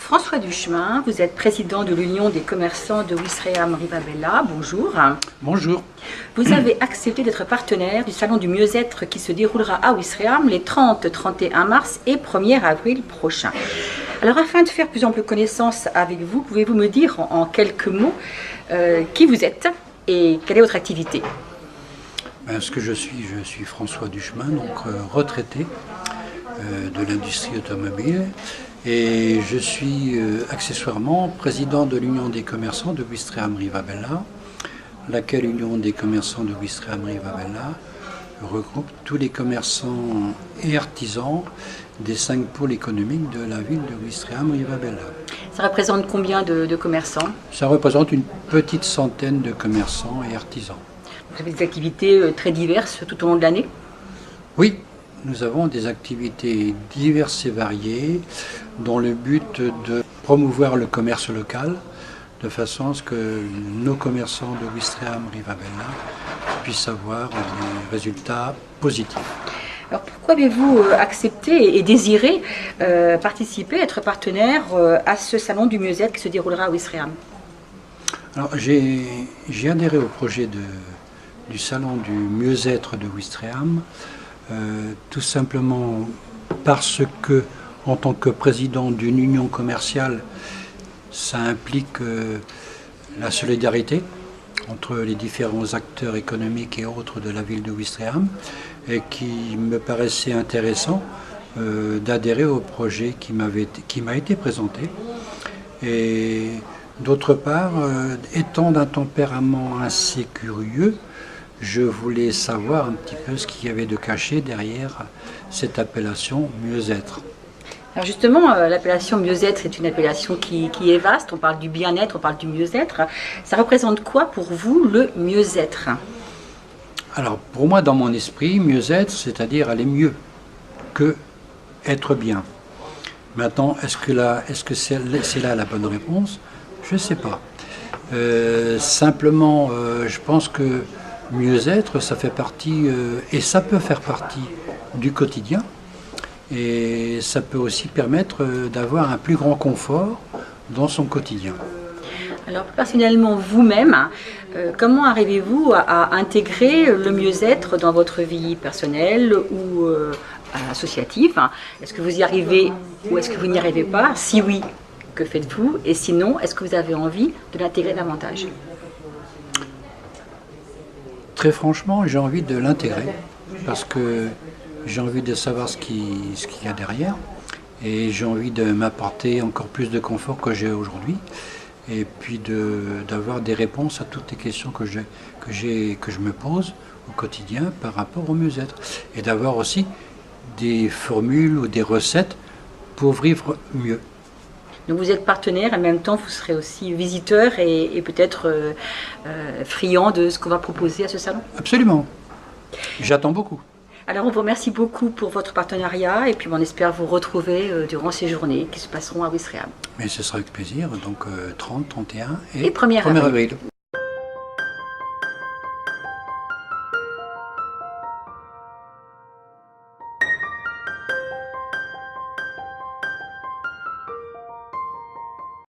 François Duchemin, vous êtes président de l'Union des commerçants de Ouistreham-Rivabella. Bonjour. Bonjour. Vous avez accepté d'être partenaire du Salon du Mieux-être qui se déroulera à Ouistreham les 30, 31 mars et 1er avril prochains. Alors, afin de faire plus ample connaissance avec vous, pouvez-vous me dire en quelques mots qui vous êtes et quelle est votre activité? Ce que je suis François Duchemin, donc retraité de l'industrie automobile, et je suis accessoirement président de l'Union des commerçants de Ouistreham-Rivabella, laquelle Union des commerçants de Ouistreham-Rivabella regroupe tous les commerçants et artisans des 5 pôles économiques de la ville de Ouistreham-Rivabella. Ça représente combien de commerçants? Ça représente une petite centaine de commerçants et artisans. Vous avez des activités très diverses tout au long de l'année? Oui, nous avons des activités diverses et variées dont le but de promouvoir le commerce local de façon à ce que nos commerçants de Ouistreham-Rivabella puissent avoir des résultats positifs. Alors pourquoi avez-vous accepté et désiré participer, être partenaire à ce salon du mieux-être qui se déroulera à Ouistreham? Alors j'ai adhéré au projet du salon du mieux-être de Ouistreham, tout simplement parce que, en tant que président d'une union commerciale, ça implique la solidarité entre les différents acteurs économiques et autres de la ville de Ouistreham, et qui me paraissait intéressant d'adhérer au projet qui m'a été présenté. Et d'autre part, étant d'un tempérament assez curieux, je voulais savoir un petit peu ce qu'il y avait de caché derrière cette appellation mieux-être. Alors justement, l'appellation mieux-être est une appellation qui est vaste. On parle du bien-être, on parle du mieux-être. Ça représente quoi pour vous le mieux-être? Alors pour moi, dans mon esprit, mieux-être, c'est-à-dire aller mieux que être bien. Maintenant, est-ce que c'est là la bonne réponse? Je ne sais pas. Simplement, je pense que mieux-être, ça fait partie, et ça peut faire partie du quotidien, et ça peut aussi permettre d'avoir un plus grand confort dans son quotidien. Alors personnellement, vous-même, comment arrivez-vous à intégrer le mieux-être dans votre vie personnelle ou associative? Est-ce que vous y arrivez ou est-ce que vous n'y arrivez pas? Si oui, que faites-vous? Et sinon, est-ce que vous avez envie de l'intégrer davantage? Très franchement, j'ai envie de l'intégrer parce que j'ai envie de savoir ce qu'il y a derrière, et j'ai envie de m'apporter encore plus de confort que j'ai aujourd'hui, et puis d'avoir des réponses à toutes les questions que je me pose au quotidien par rapport au mieux-être, et d'avoir aussi des formules ou des recettes pour vivre mieux. Donc vous êtes partenaire et en même temps vous serez aussi visiteur et peut-être friand de ce qu'on va proposer à ce salon? Absolument. J'attends beaucoup. Alors on vous remercie beaucoup pour votre partenariat et puis on espère vous retrouver durant ces journées qui se passeront à Ouistreham. Mais ce sera avec plaisir, donc 30, 31 et 1er avril.